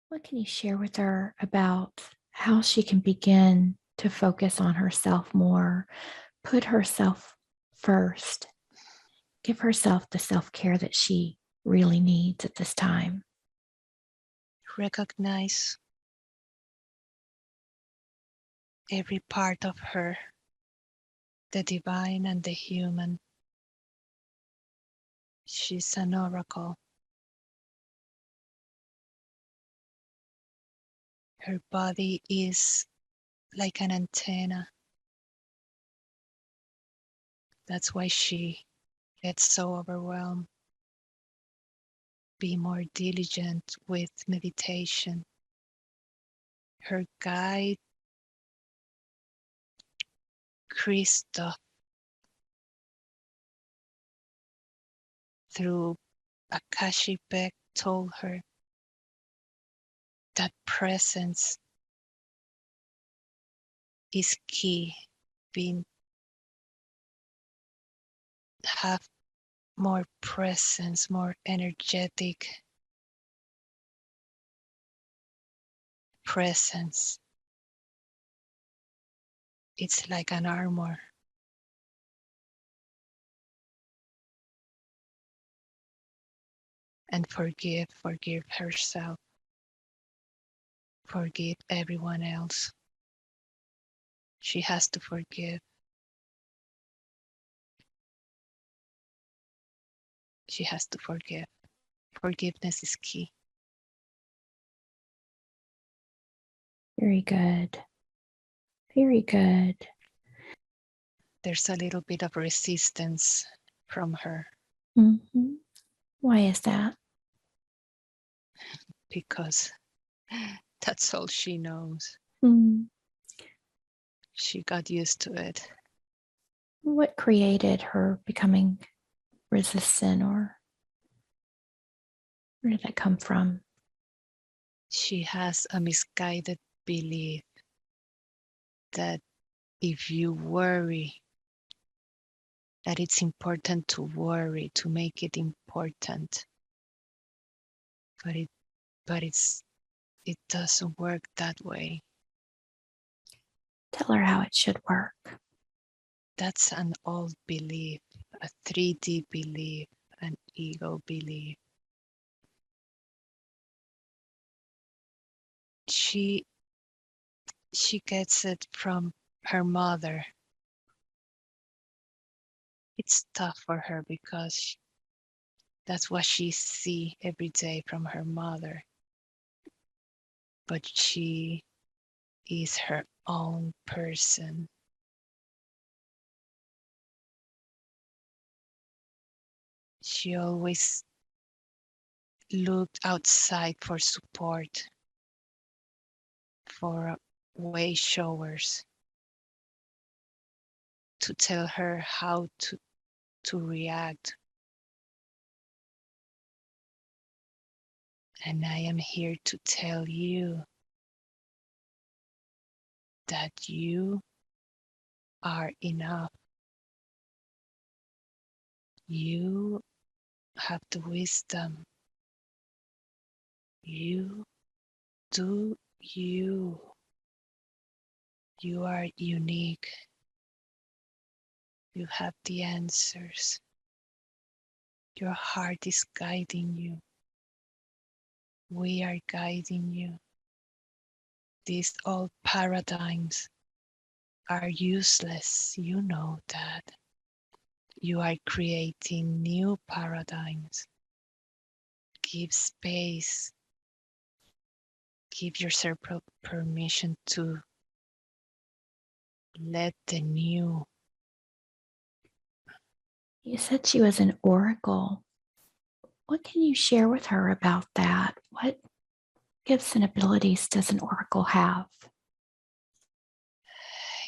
What can you share with her about how she can begin to focus on herself more, put herself first, give herself the self-care that she really needs at this time? Recognize every part of her, the divine and the human. She's an oracle. Her body is like an antenna. That's why she gets so overwhelmed. Be more diligent with meditation. Her guide, Christoph, through Akashic Beck, told her that presence is key. Being have more presence, more energetic presence. It's like an armor. And forgive herself, forgive everyone else. She has to forgive. She has to forgive. Forgiveness is key. Very good. Very good. There's a little bit of resistance from her Mm-hmm. Why is that? because that's all she knows. Mm. She got used to it. What created her becoming resistant, or where did that come from? She has a misguided belief that if you worry, that it's important to worry, to make it important. But it doesn't work that way. Tell her how it should work. That's an old belief, a 3D belief, an ego belief. She gets it from her mother. It's tough for her because that's what she sees every day from her mother. But she is her own person. She always looked outside for support, for way showers to tell her how to react. And I am here to tell you that you are enough. You have the wisdom. You do you. You are unique. You have the answers. Your heart is guiding you. We are guiding you. These old paradigms are useless. You know that. You are creating new paradigms. Give space. Give yourself permission to let the new. You said she was an oracle. What can you share with her about that? What gifts and abilities does an oracle have?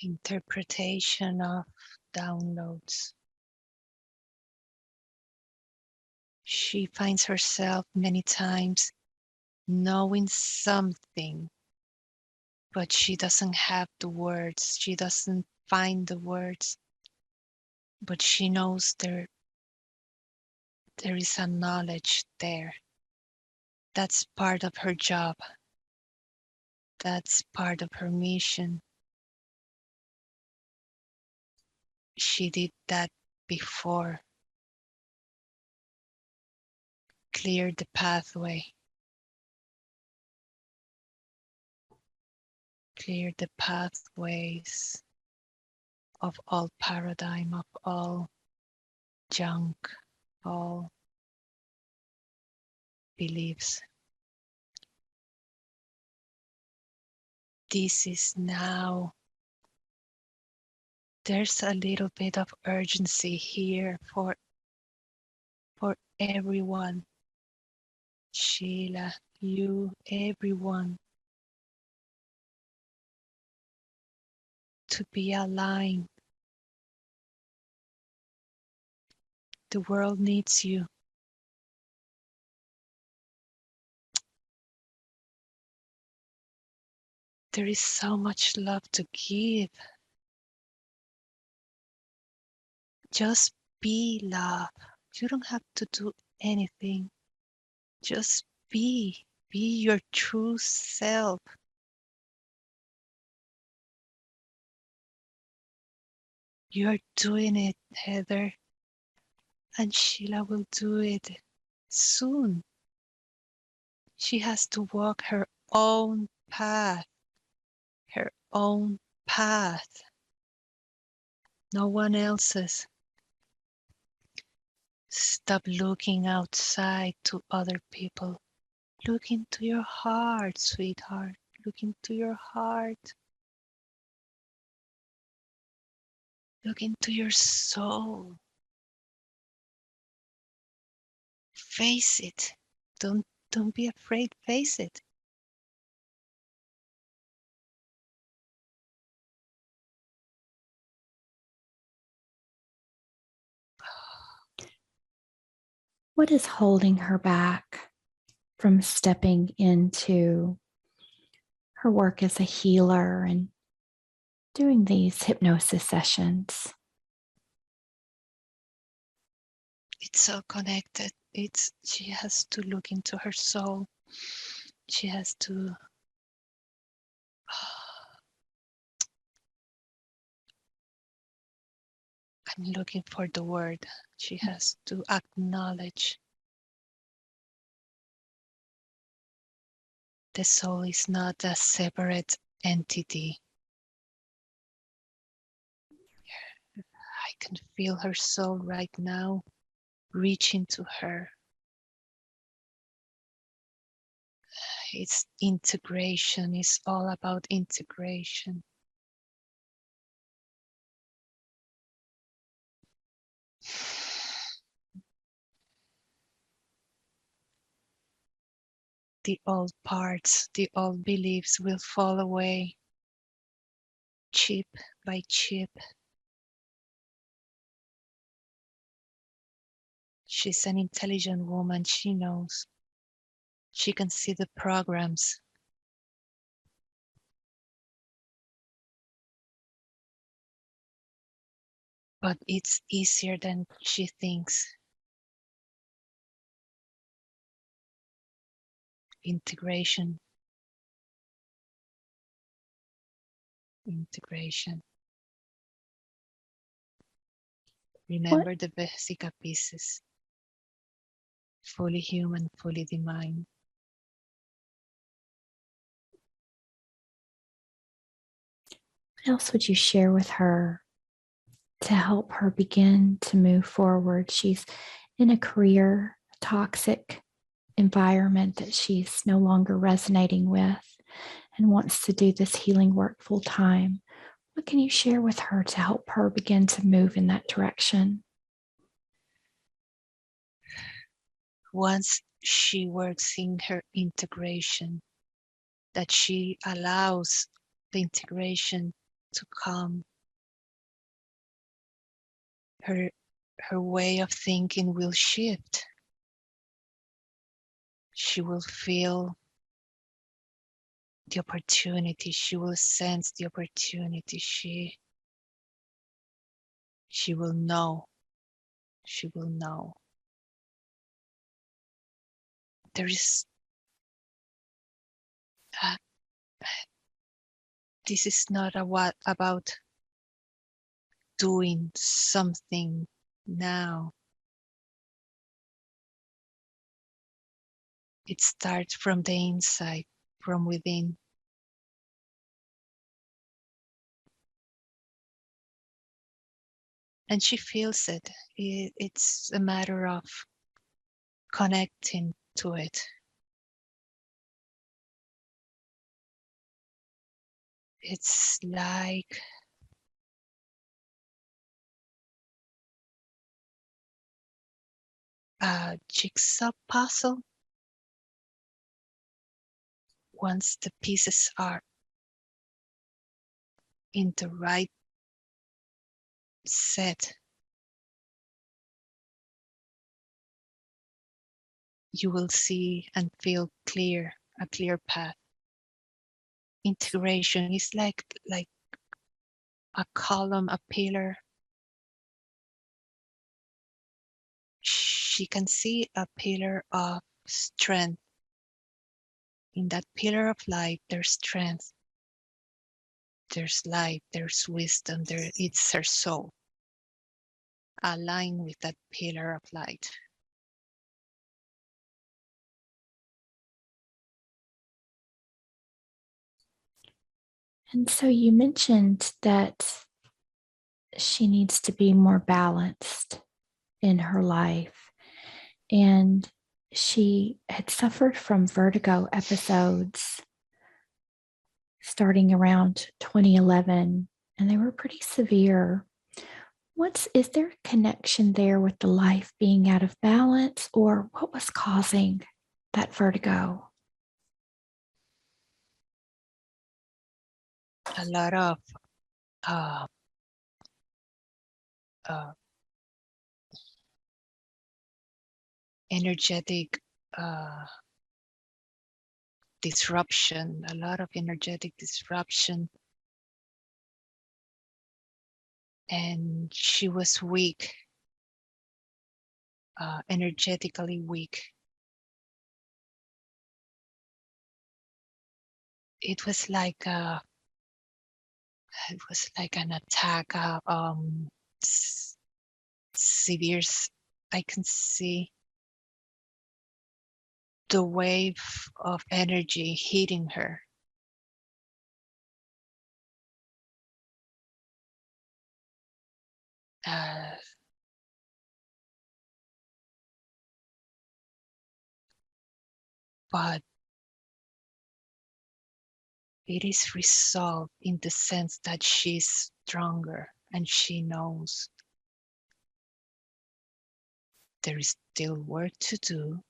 Interpretation of downloads. She finds herself many times knowing something, but she doesn't have the words. She doesn't find the words, but she knows there is a knowledge there. That's part of her job. That's part of her mission. She did that before. Clear the pathway. Clear the pathways of all paradigm, of all junk, all beliefs. This is now. There's a little bit of urgency here for everyone. Sheila, you, everyone, to be aligned. The world needs you. There is so much love to give. Just be love. You don't have to do anything. Just be. Be your true self. You're doing it, Heather. And Sheila will do it soon. She has to walk her own path. Her own path. No one else's. Stop looking outside to other people. Look into your heart, sweetheart. Look into your heart. Look into your soul. Face it. Don't be afraid. Face it. What is holding her back from stepping into her work as a healer and doing these hypnosis sessions? It's so connected. She has to look into her soul. She has to I'm looking for the word. She has to acknowledge the soul is not a separate entity. I can feel her soul right now reaching to her. It's integration. It's all about integration. The old parts, the old beliefs will fall away, chip by chip. She's an intelligent woman. She knows. She can see the programs. But it's easier than she thinks. Integration. Integration. What Remember the basic pieces. Fully human, fully divine. else would you share with her to help her begin to move forward? She's in a career toxic environment that she's no longer resonating with and wants to do this healing work full time. What can you share with her to help her begin to move in that direction? Once she works in her integration, that she allows the integration to come, her way of thinking will shift. She will feel the opportunity. She will sense the opportunity. She will know. She will know. There is this is not about doing something now. It starts from the inside, from within. And she feels it. It's a matter of connecting to it. It's like a jigsaw puzzle. Once the pieces are in the right set, you will see and feel a clear path. Integration is like a column, a pillar. She can see a pillar of strength. In that pillar of light, there's strength, there's light, there's wisdom, it's her soul. Align with that pillar of light. And so you mentioned that she needs to be more balanced in her life. And she had suffered from vertigo episodes starting around 2011, and they were pretty severe. Is there a connection there with the life being out of balance, or what was causing that vertigo? A lot of uh, uh, energetic disruption, a lot of energetic disruption. And she was weak, energetically weak. It was like an attack, severe. I can see the wave of energy hitting her. But it is resolved in the sense that she's stronger and she knows there is still work to do,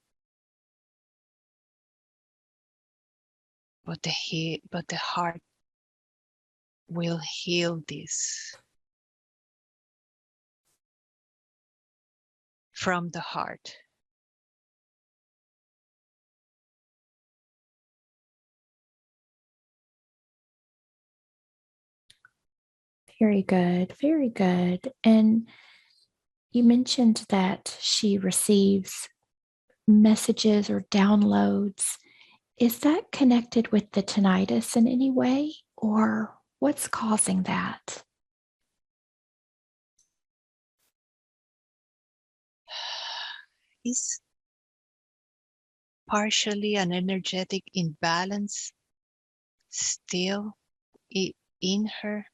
but the heart will heal this from the heart. Very good, very good. And you mentioned that she receives messages or downloads. Is that connected with the tinnitus in any way, or what's causing that? Is partially an energetic imbalance still in her.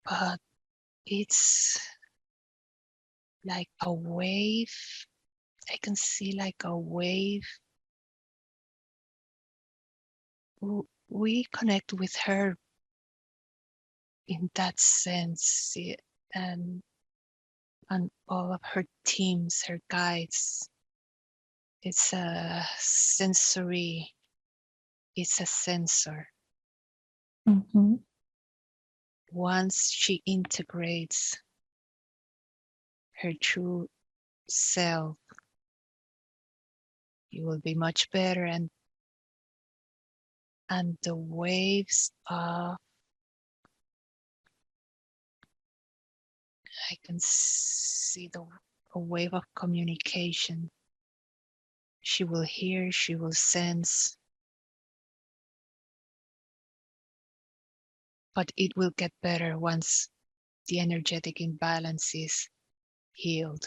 But it's like a wave. I can see like a wave. We connect with her in that sense, and all of her teams, her guides. It's a sensory, it's a sensor. Mm-hmm. Once she integrates her true self, you will be much better. And the waves of, I can see a wave of communication She will hear, she will sense, but it will get better once the energetic imbalance is healed.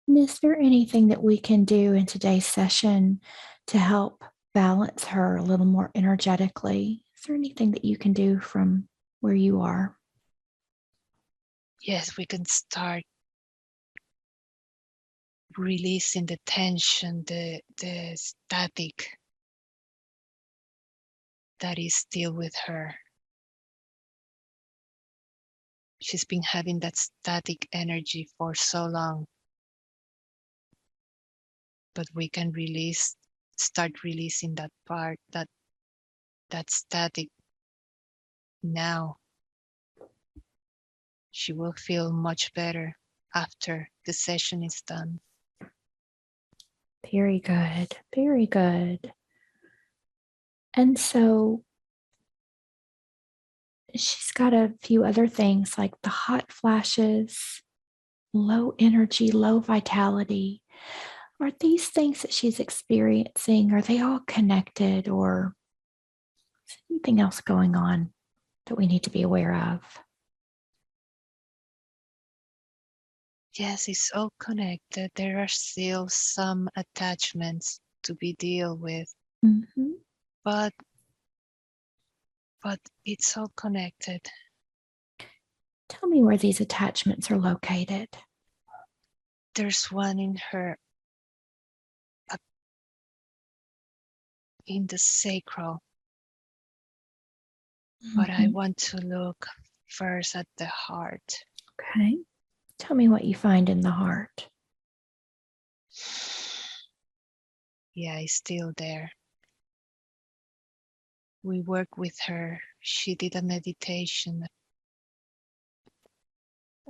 And is there anything that we can do in today's session to help balance her a little more energetically? Is there anything that you can do from where you are? Yes, we can start releasing the tension, the static that is still with her. She's been having that static energy for so long. But we can start releasing that part, that static now. She will feel much better after the session is done. Very good. Very good. And so she's got a few other things like the hot flashes, low energy, low vitality. Are these things that she's experiencing, are they all connected, or is anything else going on that we need to be aware of? Yes, it's all connected. There are still some attachments to be dealt with, Mm-hmm. but it's all connected. Tell me where these attachments are located. There's one in her, in the sacral, but I Mhm. want to look first at the heart. Okay. Tell me what you find in the heart. Yeah, it's still there. We work with her. She did a meditation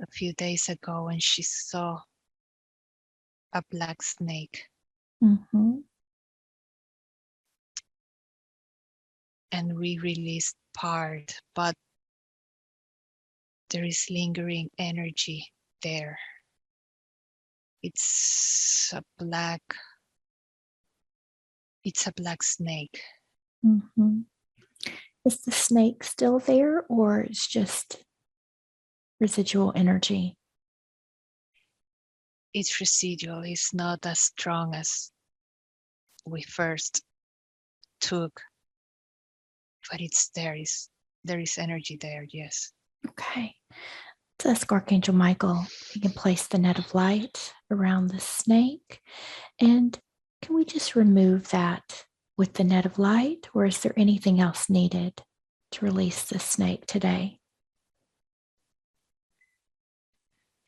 a few days ago and she saw a black snake. Mm-hmm. And we released part, but there is lingering energy there. It's a black snake. Mm-hmm. Is the snake still there, or it's just residual energy? It's residual. It's not as strong as we first took, but it's there. There is energy there, yes. Okay. Let's ask Archangel Michael if he can place the net of light around the snake. And can we just remove that with the net of light, or is there anything else needed to release the snake today?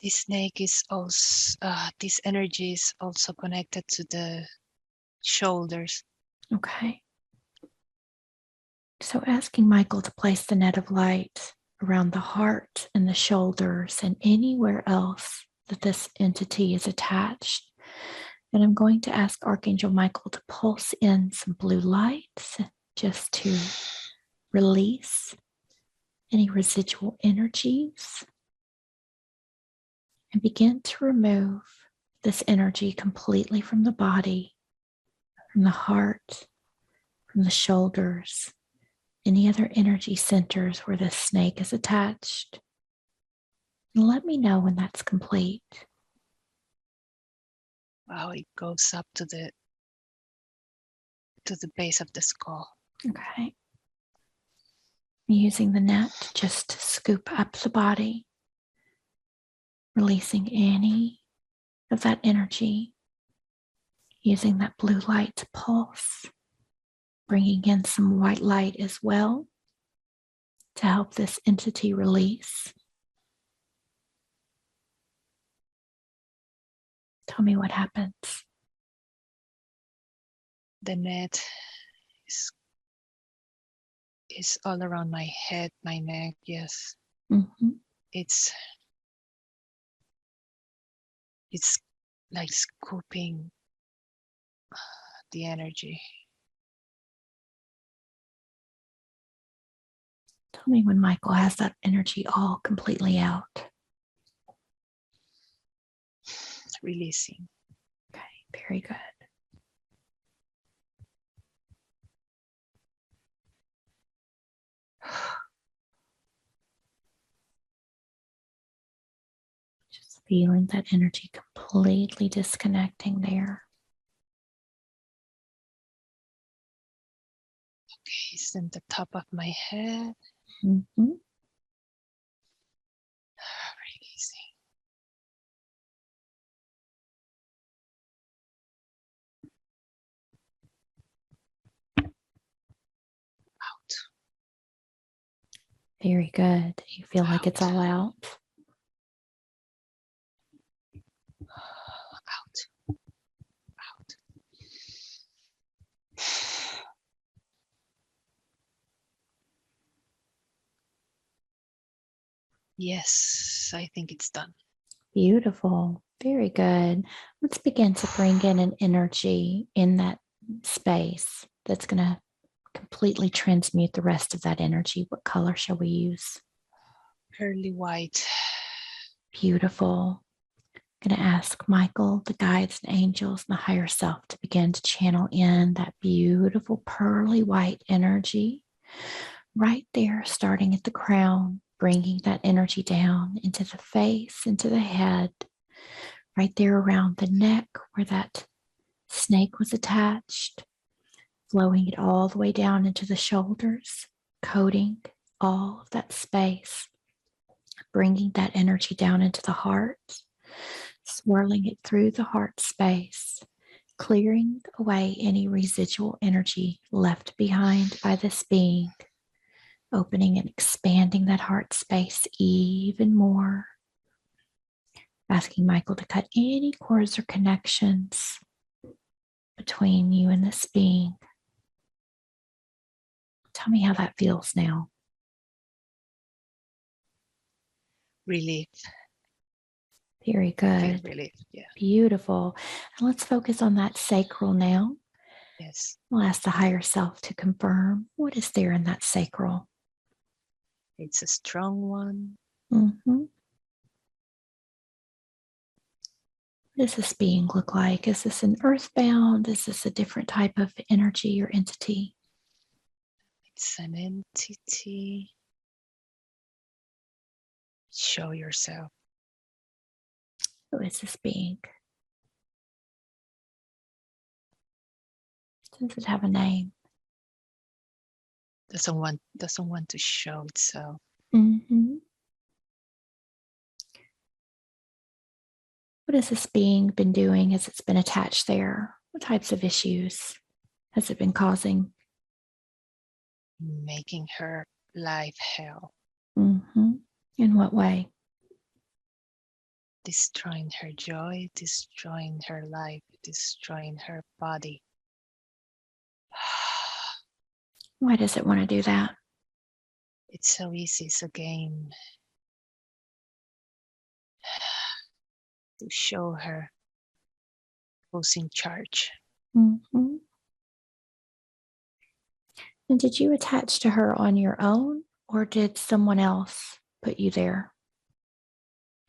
This snake is also, this energy is also connected to the shoulders. Okay. So asking Michael to place the net of light around the heart and the shoulders and anywhere else that this entity is attached. And I'm going to ask Archangel Michael to pulse in some blue lights just to release any residual energies and begin to remove this energy completely from the body, from the heart, from the shoulders, any other energy centers where the snake is attached. And let me know when that's complete. Wow, it goes up to the base of the skull. Okay. Using the net to just scoop up the body, releasing any of that energy, using that blue light to pulse, bringing in some white light as well to help this entity release. Tell me what happens. The net is all around my head, my neck, yes. Mm-hmm. It's like scooping the energy. Tell me when Michael has that energy all completely out. Releasing. Okay, very good. Feeling that energy completely disconnecting there. Okay, it's in the top of my head. Mhm. Releasing. Out. Very good. You feel like it's all out? Out. Out. Yes, I think it's done. Beautiful. Very good. Let's begin to bring in an energy in that space that's going to completely transmute the rest of that energy. What color shall we use? Pearly white. Beautiful. I'm going to ask Michael, the guides and angels, and the higher self to begin to channel in that beautiful pearly white energy right there, starting at the crown, bringing that energy down into the face, into the head, right there around the neck where that snake was attached, flowing it all the way down into the shoulders, coating all of that space, bringing that energy down into the heart, swirling it through the heart space, clearing away any residual energy left behind by this being, opening and expanding that heart space even more, asking Michael to cut any cords or connections between you and this being. Tell me how that feels now. Relief. Very Feel good. relief. Yeah. Beautiful. And let's focus on that sacral now. Yes. We'll ask the higher self to confirm what is there in that sacral. It's a strong one. Mm-hmm. What does this being look like? Is this an earthbound? Is this a different type of energy or entity? It's an entity. Show yourself. Who is this being? Does it have a name? Doesn't want to show itself. Mm-hmm. What has this being been doing as it's been attached there? What types of issues has it been causing? Making her life hell. Mm-hmm. In what way? Destroying her joy, destroying her life, destroying her body. Why does it want to do that? It's so easy. It's a game to show her who's in charge. Mm-hmm. And did you attach to her on your own, or did someone else put you there?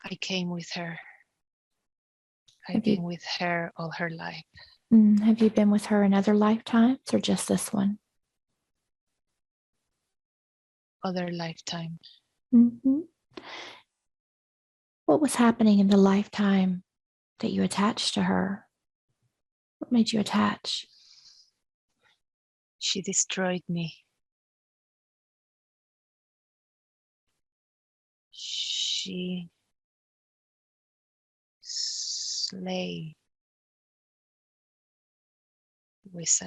I came with her. I've Have been you, with her all her life. have you been with her in other lifetimes or just this one? Other lifetime. Mm-hmm. What was happening in the lifetime that you attached to her? What made you attach? She destroyed me. She slay with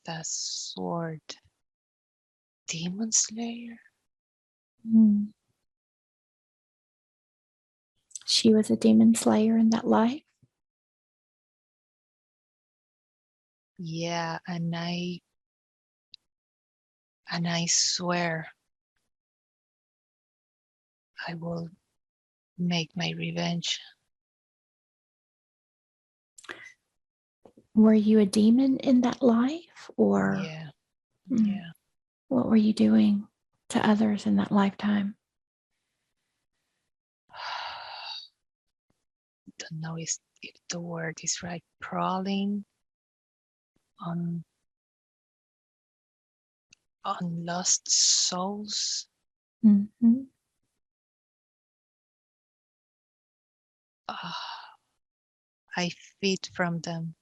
a sword. Demon slayer? Mm. She was a demon slayer in that life? Yeah, and I swear I will make my revenge. Were you a demon in that life, or Yeah, yeah. what were you doing to others in that lifetime? Don't know if the word is right. Prowling on lost souls. Mm-hmm. I feed from them.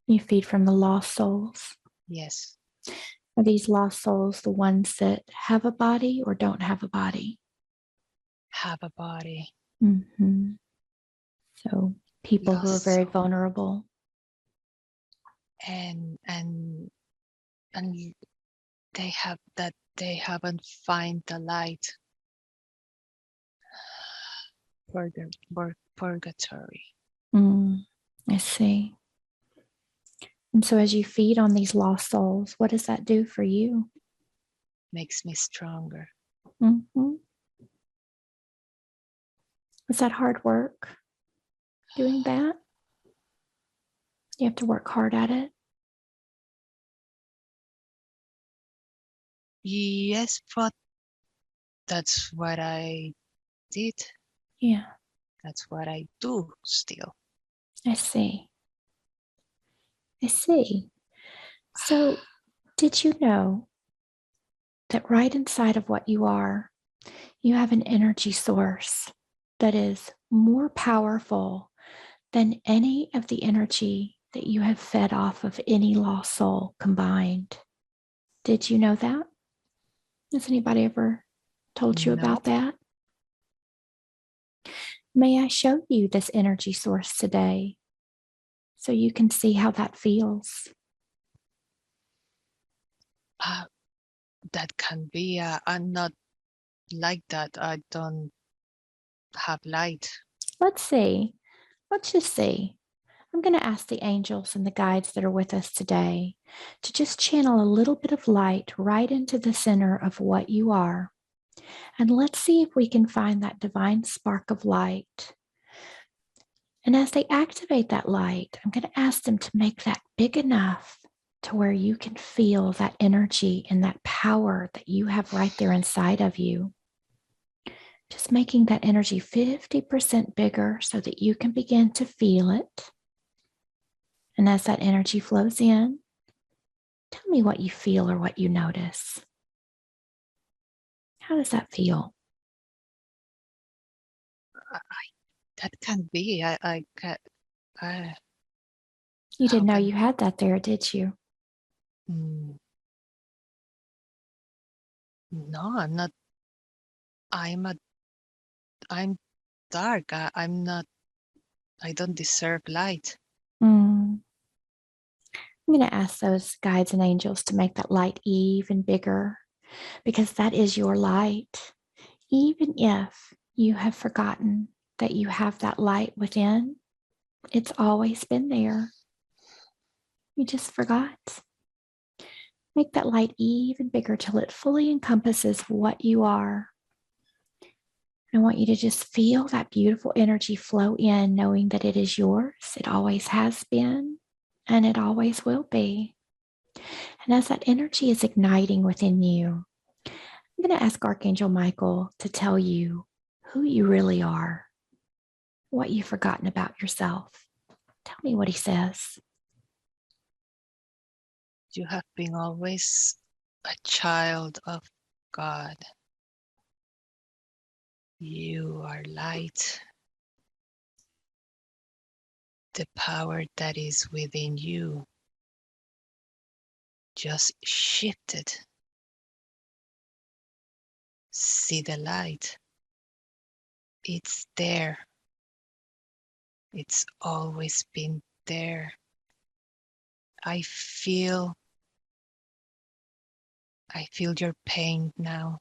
You feed from the lost souls. Yes. Are these lost souls the ones that have a body or don't have a body? Have a body. Mm-hmm. So people who are Lost very soul. vulnerable. And they have that they haven't find the light. Purgatory. I see. And so as you feed on these lost souls, what does that do for you? Makes me stronger. Mm-hmm. Is that hard work doing that? You have to work hard at it. Yes, but that's what I did. Yeah, That's what I do still. I see. I see. So did you know that right inside of what you are, you have an energy source that is more powerful than any of the energy that you have fed off of any lost soul combined? Did you know that? Has anybody ever told you No, about that? May I show you this energy source today so you can see how that feels? that can be. I'm not like that. I don't have light. Let's see. Let's just see. I'm going to ask the angels and the guides that are with us today to just channel a little bit of light right into the center of what you are. And let's see if we can find that divine spark of light. And as they activate that light, I'm going to ask them to make that big enough to where you can feel that energy and that power that you have right there inside of you. Just making that energy 50% bigger so that you can begin to feel it. And as that energy flows in, tell me what you feel or what you notice. How does that feel? That can be. I can. You How didn't know can? you had that there, did you? Mm, no, I'm not. I'm a. I'm dark. I'm not. I don't deserve light. I'm going to ask those guides and angels to make that light even bigger because that is your light. Even if you have forgotten that you have that light within, it's always been there. You just forgot. Make that light even bigger till it fully encompasses what you are. I want you to just feel that beautiful energy flow in, knowing that it is yours. It always has been, and it always will be. And as that energy is igniting within you, I'm going to ask Archangel Michael to tell you who you really are, what you've forgotten about yourself. Tell me what he says. You have been always a child of God. You are light. The power that is within you just shifted. See the light. It's there. It's always been there. I feel your pain now.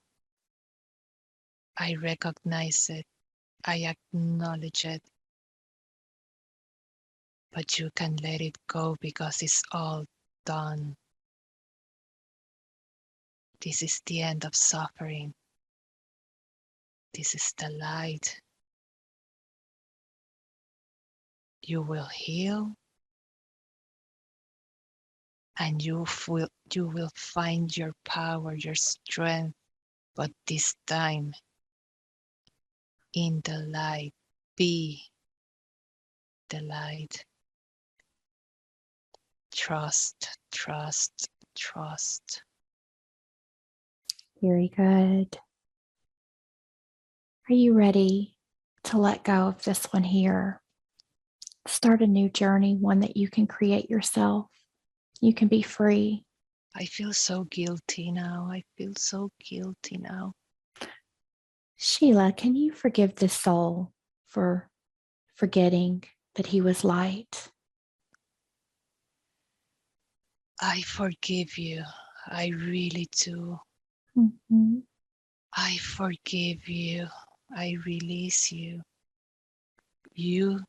I recognize it. I acknowledge it. But you can let it go because it's all done. This is the end of suffering. This is the light. You will heal and you will find your power, your strength, but this time in the light. Be the light. Trust, trust, trust. Very good. Are you ready to let go of this one here. Start a new journey, one that you can create yourself. You can be free. I feel so guilty now. I feel so guilty now. Sheila, can you forgive this soul for forgetting that he was light? I forgive you. I really do. Mm-hmm. I forgive you. I release you. You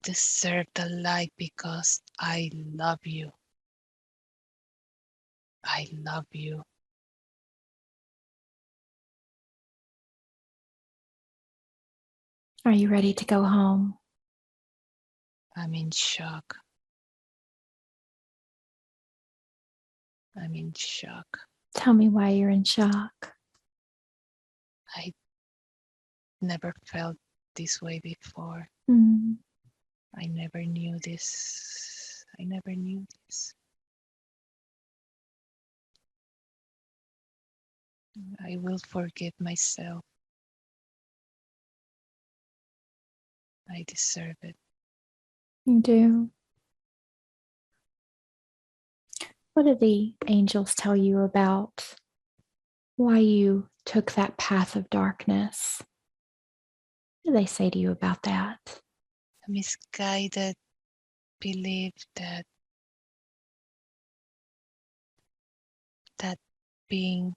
deserve the light because I love you. I love you. Are you ready to go home? I'm in shock. I'm in shock. Tell me why you're in shock. I never felt this way before. Mm. I never knew this. I never knew this. I will forgive myself. I deserve it. You do. What do the angels tell you about why you took that path of darkness? What do they say to you about that? A misguided belief that being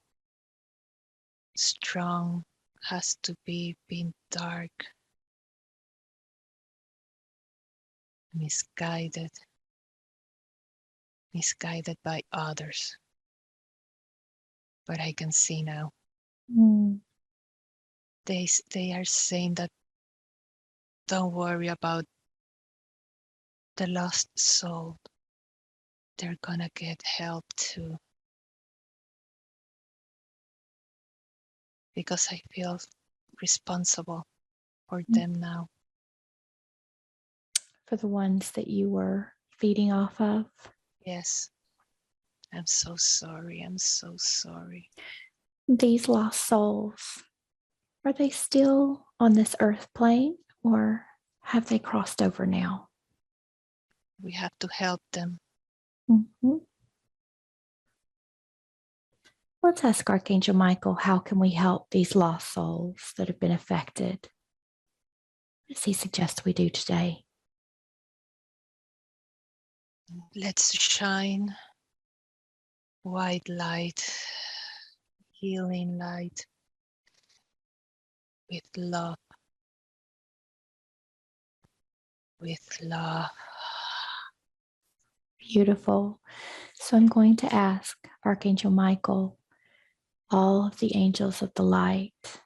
strong has to be being dark. Misguided by others. But I can see now. Mm. They are saying that don't worry about the lost soul. They're gonna get help too. Because I feel responsible for them now. For the ones that you were feeding off of? Yes. I'm so sorry. I'm so sorry. These lost souls, are they still on this earth plane or have they crossed over now? We have to help them. Mm-hmm. Let's ask Archangel Michael, how can we help these lost souls that have been affected? What does he suggest we do today? Let's shine white light, healing light with love. With love. Beautiful. So I'm going to ask Archangel Michael, all of the angels of the light,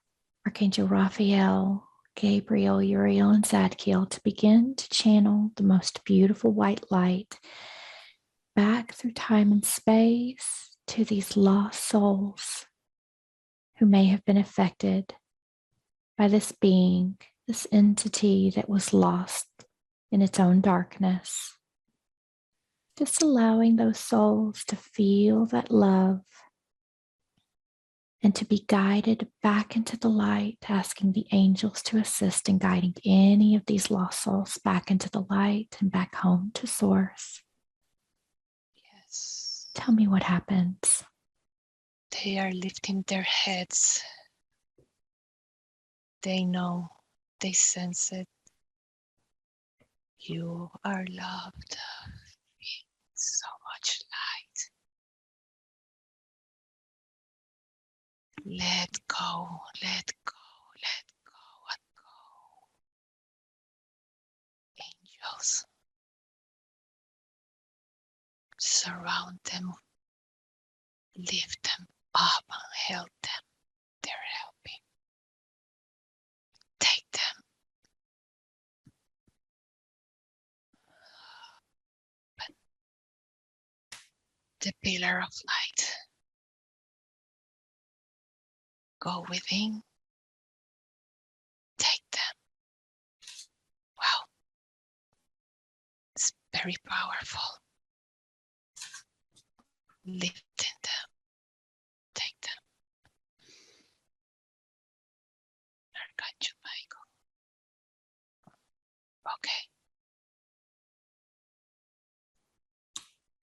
Archangel Raphael, Gabriel, Uriel, and Zadkiel to begin to channel the most beautiful white light back through time and space to these lost souls who may have been affected by this being, this entity that was lost in its own darkness. Just allowing those souls to feel that love and to be guided back into the light, asking the angels to assist in guiding any of these lost souls back into the light and back home to Source. Yes. Tell me what happens. They are lifting their heads. They know, they sense it. You are loved with so much light. Let go, let go, let go, and go. Angels, surround them, lift them up, and help them. They're helping. Take them. But the pillar of light, go within. Take them. Wow, it's very powerful. Lifting them. Take them. Archangel Michael.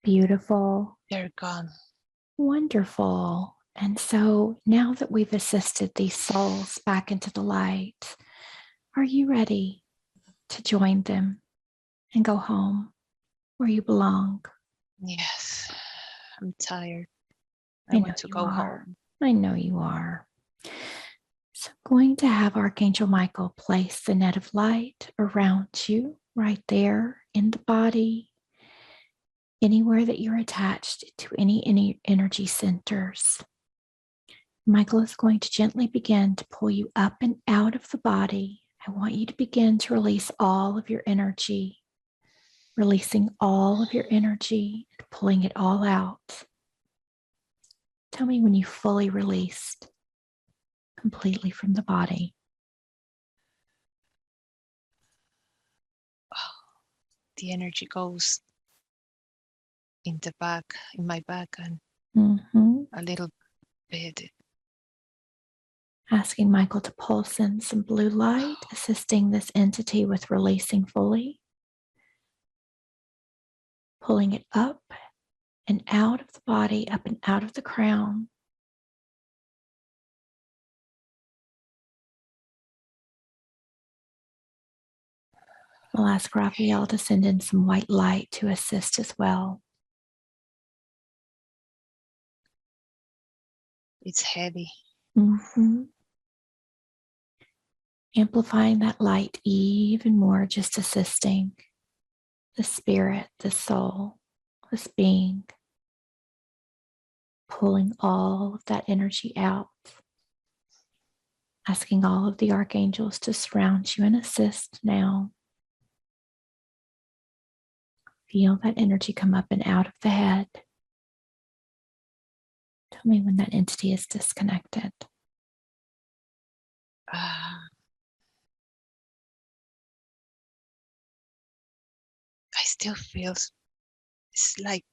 Beautiful. They're gone. Wonderful. And so now that we've assisted these souls back into the light, are you ready to join them and go home where you belong? Yes, I'm tired. I I know want to you go are. home. I know you are. So I'm going to have Archangel Michael place the net of light around you right there in the body, anywhere that you're attached to any energy centers. Michael is going to gently begin to pull you up and out of the body. I want you to begin to release all of your energy, releasing all of your energy, and pulling it all out. Tell me when you fully released completely from the body. Oh, the energy goes in the back, in my back, and a little bit. Asking Michael to pulse in some blue light, assisting this entity with releasing fully, pulling it up and out of the body, up and out of the crown. I'll ask Raphael to send in some white light to assist as well. It's heavy. Amplifying that light even more, just assisting the spirit, the soul, this being, pulling all of that energy out. Asking all of the archangels to surround you and assist now. Feel that energy come up and out of the head. Tell me when that entity is disconnected. I still feel it's like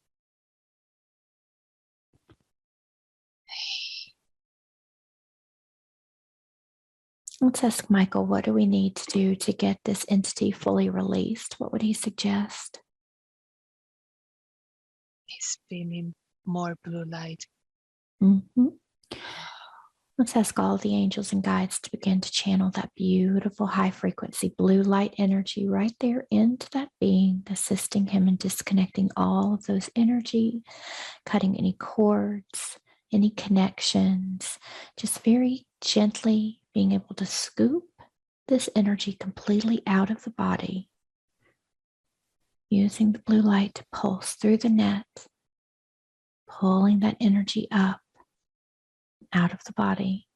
Let's ask Michael, what do we need to do to get this entity fully released? What would he suggest? it's beaming more blue light. Let's ask all the angels and guides to begin to channel that beautiful high frequency blue light energy right there into that being, assisting him in disconnecting all of those energy, cutting any cords, any connections, just very gently being able to scoop this energy completely out of the body, using the blue light to pulse through the net, pulling that energy up, out of the body.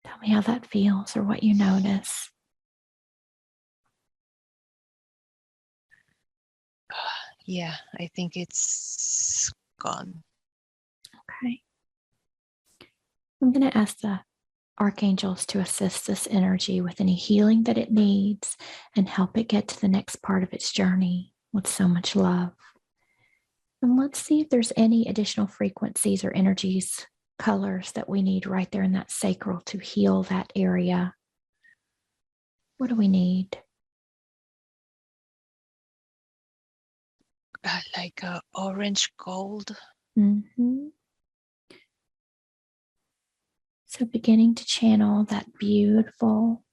Tell me how that feels or what you notice. Yeah, I think it's gone. Okay. I'm going to ask the archangels to assist this energy with any healing that it needs and help it get to the next part of its journey with so much love. And let's see if there's any additional frequencies or energies, colors that we need right there in that sacral to heal that area. What do we need? Like orange gold. So beginning to channel that beautiful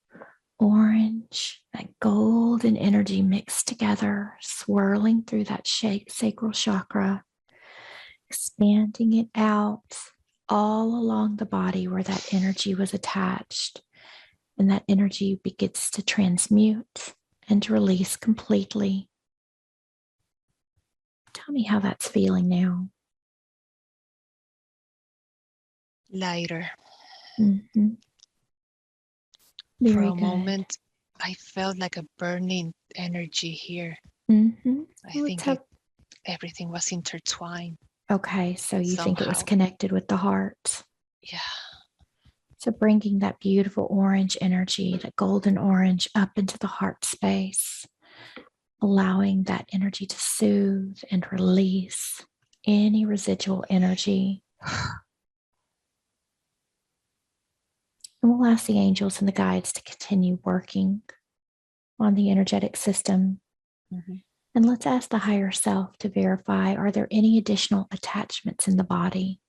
orange, that golden energy mixed together, swirling through that sacral chakra, expanding it out all along the body where that energy was attached. And that energy begins to transmute and to release completely. Tell me how that's feeling now. Lighter. Very For a good. moment, I felt like a burning energy here. I think everything was intertwined. Okay, so you think it was somehow. connected with the heart. Yeah. So bringing that beautiful orange energy, that golden orange up into the heart space, allowing that energy to soothe and release any residual energy. And we'll ask the angels and the guides to continue working on the energetic system Mhm. And let's ask the higher self to verify, are there any additional attachments in the body?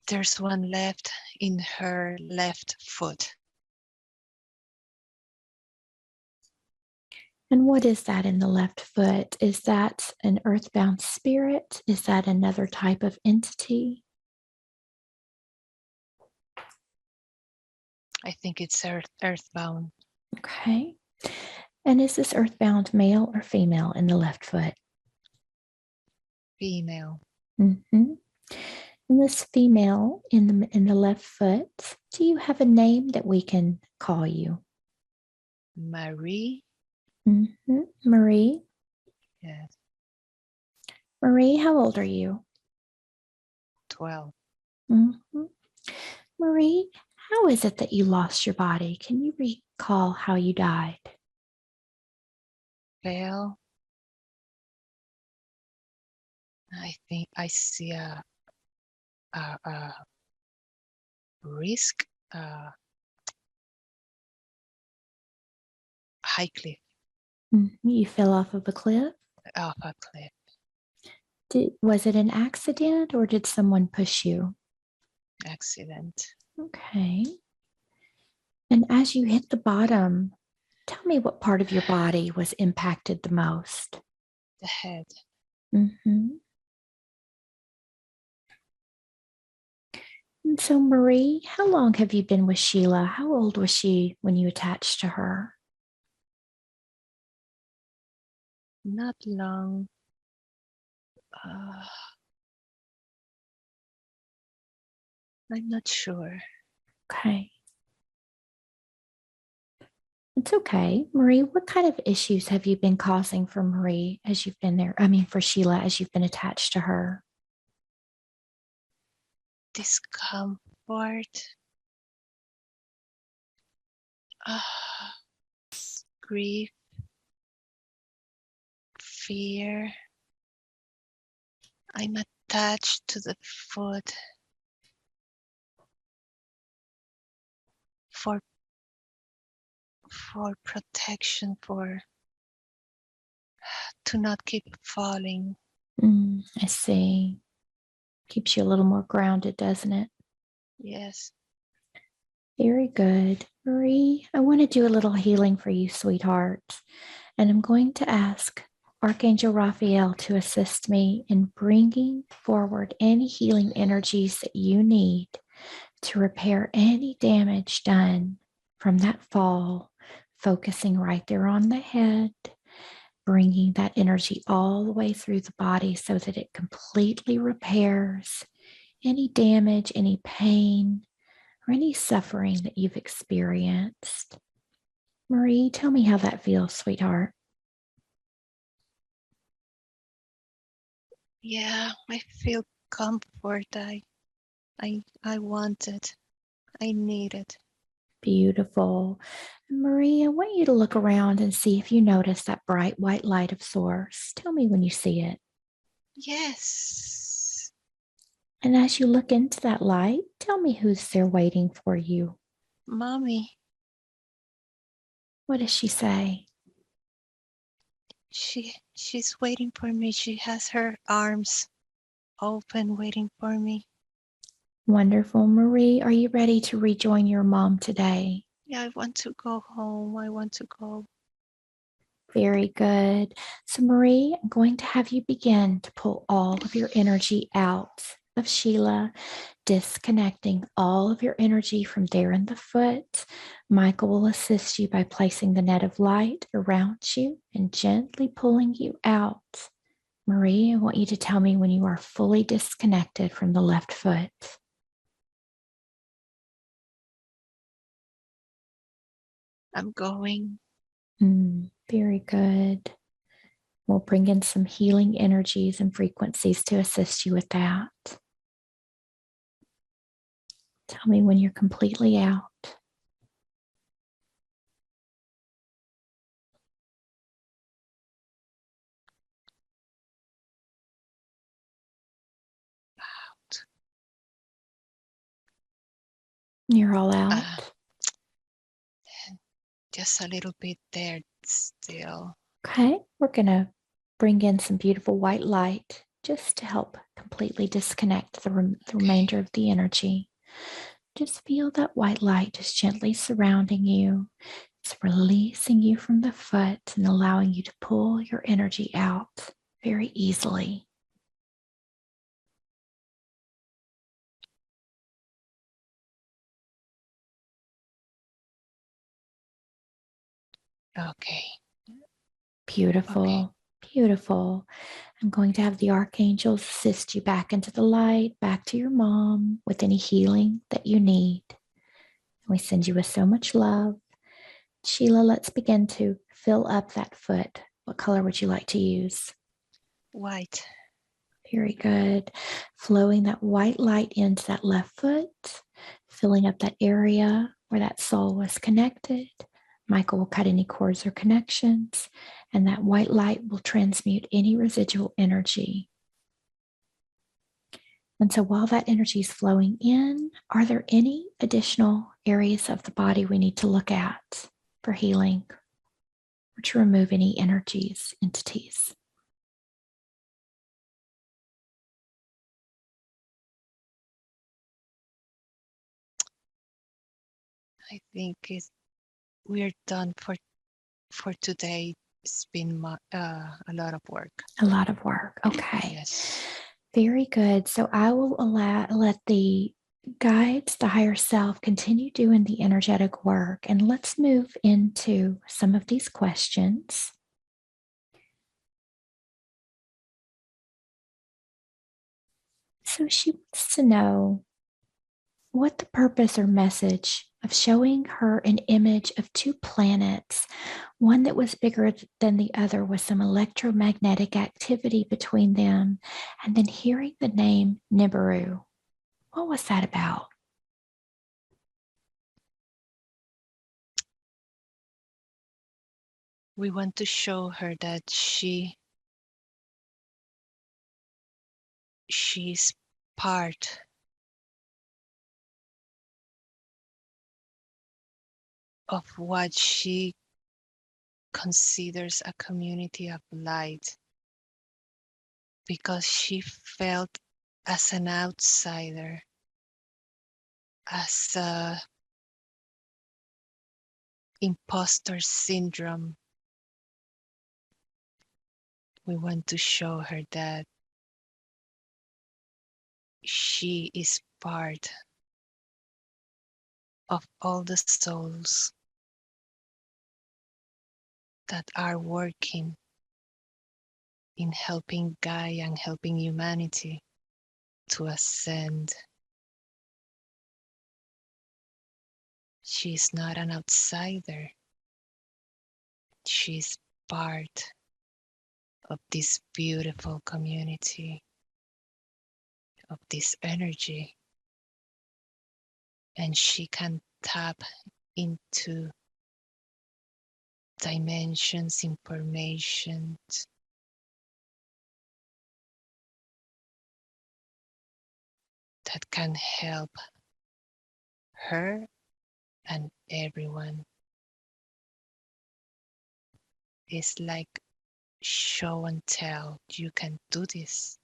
There's one left in her left foot. And what is that in the left foot? Is that an earthbound spirit? Is that another type of entity? I think it's earthbound. Okay. And is this earthbound male or female in the left foot? Female. Mm-hmm. And this female in the left foot, do you have a name that we can call you? Marie. Mm-hmm. Marie. Yes. Marie, how old are you? 12. Mm-hmm. Marie, how is it that you lost your body? Can you recall how you died? Fell. I think I see a risk, high cliff, Mm-hmm. You fell off of a cliff? off a cliff. Was it an accident or did someone push you? Accident. Okay. And as you hit the bottom, tell me what part of your body was impacted the most. The head. Mm-hmm. And so, Marie, how long have you been with Sheila? How old was she when you attached to her? Not long. I'm not sure. Okay. It's okay. Marie, what kind of issues have you been causing for Marie as you've been there? I mean, for Sheila as you've been attached to her? Discomfort. Grief. Fear. I'm attached to the foot for protection, for to not keep falling. I see. Keeps you a little more grounded, doesn't it? Yes. Very good. Marie, I want to do a little healing for you, sweetheart. And I'm going to ask Archangel Raphael to assist me in bringing forward any healing energies that you need to repair any damage done from that fall, focusing right there on the head, bringing that energy all the way through the body so that it completely repairs any damage, any pain, or any suffering that you've experienced. Marie, tell me how that feels, sweetheart. Yeah, I feel comfort. I want it. I need it. Beautiful. Marie, I want you to look around and see if you notice that bright white light of source. Tell me when you see it. Yes. And as you look into that light, tell me who's there waiting for you. Mommy, What does she say? she's waiting for me. She has her arms open waiting for me. Wonderful. Marie, are you ready to rejoin your mom today? Yeah, I want to go home. I want to go. Very good. So, Marie, I'm going to have you begin to pull all of your energy out of Sheila, disconnecting all of your energy from there in the foot. Michael will assist you by placing the net of light around you and gently pulling you out. Marie, I want you to tell me when you are fully disconnected from the left foot. I'm going. Very good. We'll bring in some healing energies and frequencies to assist you with that. Tell me when you're completely out. Out. You're all out. just a little bit there still. Okay, we're going to bring in some beautiful white light just to help completely disconnect the remainder of the energy. Just feel that white light just gently surrounding you. It's releasing you from the foot and allowing you to pull your energy out very easily. Okay. Beautiful, beautiful. I'm going to have the archangels assist you back into the light, back to your mom with any healing that you need. We send you with so much love. Sheila, let's begin to fill up that foot. What color would you like to use? White. Very good. Flowing that white light into that left foot, filling up that area where that soul was connected. Michael will cut any cords or connections, and that white light will transmute any residual energy. And so while that energy is flowing in, are there any additional areas of the body we need to look at for healing or to remove any energies, entities? I think we're done for today. It's been a lot of work. A lot of work. Okay. Yes. Very good. So I will let the guides, the higher self, continue doing the energetic work. And let's move into some of these questions. So she wants to know what the purpose or message of showing her an image of two planets, one that was bigger than the other with some electromagnetic activity between them, and then hearing the name Nibiru. What was that about? We want to show her that she's part of what she considers a community of light, because she felt as an outsider, as a imposter syndrome. We want to show her that she is part of all the souls that are working in helping Gaia and helping humanity to ascend. She's not an outsider. She's part of this beautiful community, of this energy, and she can tap into dimensions, information that can help her and everyone. It's like show and tell. You can do this.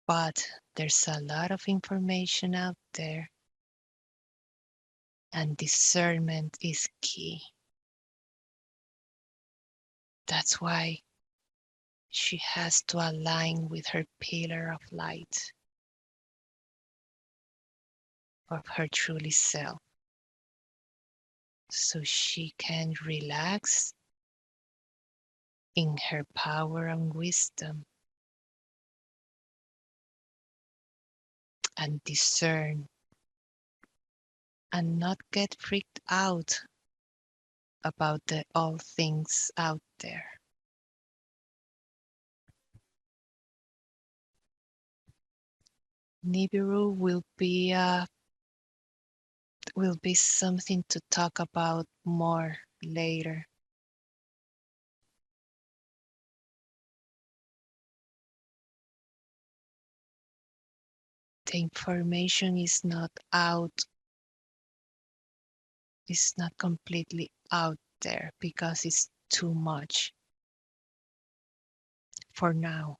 But there's a lot of information out there, and discernment is key. That's why she has to align with her pillar of light, of her truly self, so she can relax in her power and wisdom and discern and not get freaked out about all things out there. Nibiru will be something to talk about more later. The information is not out, it's not completely out there because it's too much for now.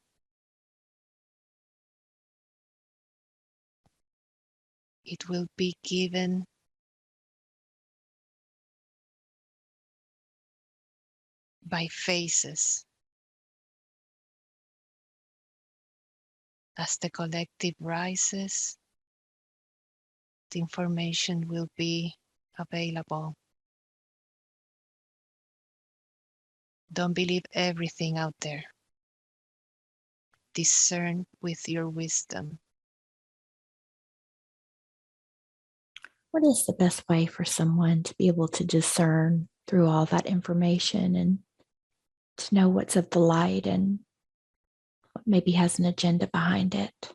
It will be given by phases. As the collective rises, the information will be available. Don't believe everything out there. Discern with your wisdom. What is the best way for someone to be able to discern through all that information and to know what's of the light and what maybe has an agenda behind it?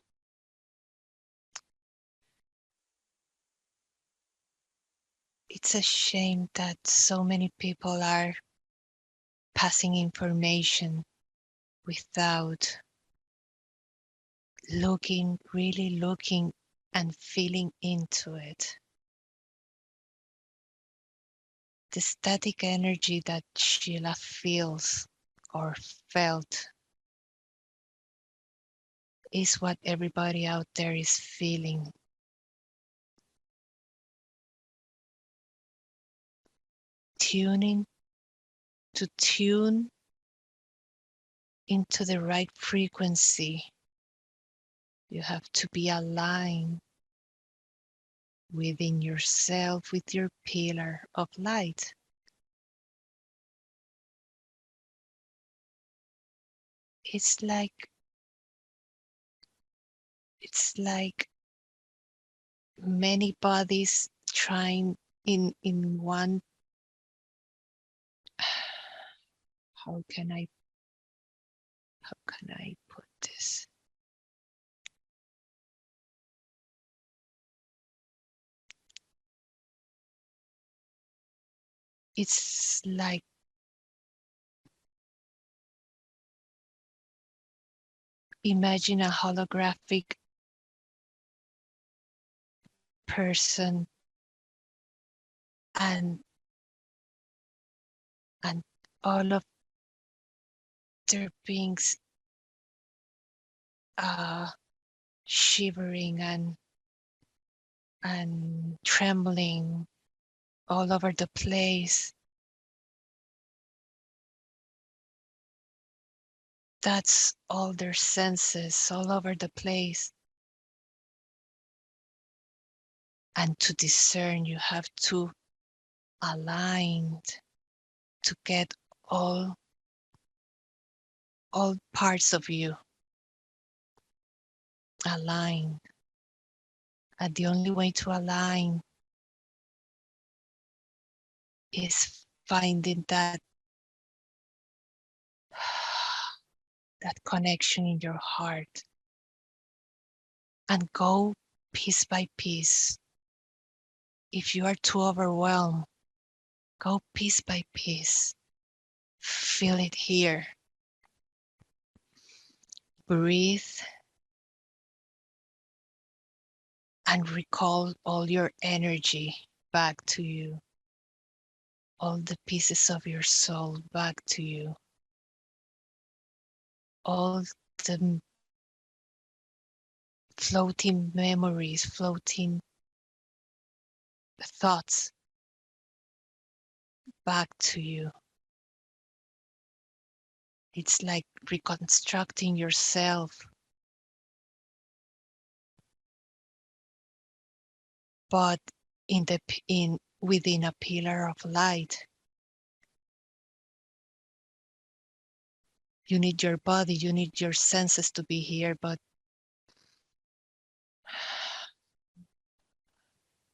It's a shame that so many people are passing information without really looking and feeling into it. The static energy that Sheila feels or felt is what everybody out there is feeling. Tune into the right frequency. You have to be aligned within yourself with your pillar of light. It's like many bodies trying in one. How can I put this? It's like imagine a holographic person and all of their beings shivering and trembling all over the place. That's all their senses all over the place. And to discern, you have to align to get all parts of you aligned. And the only way to align is finding that connection in your heart and go piece by piece. If you are too overwhelmed, go piece by piece. Feel it here. Breathe and recall all your energy back to you. All the pieces of your soul back to you. All the floating memories, floating thoughts back to you. It's like reconstructing yourself, but within a pillar of light. You need your body, you need your senses to be here, but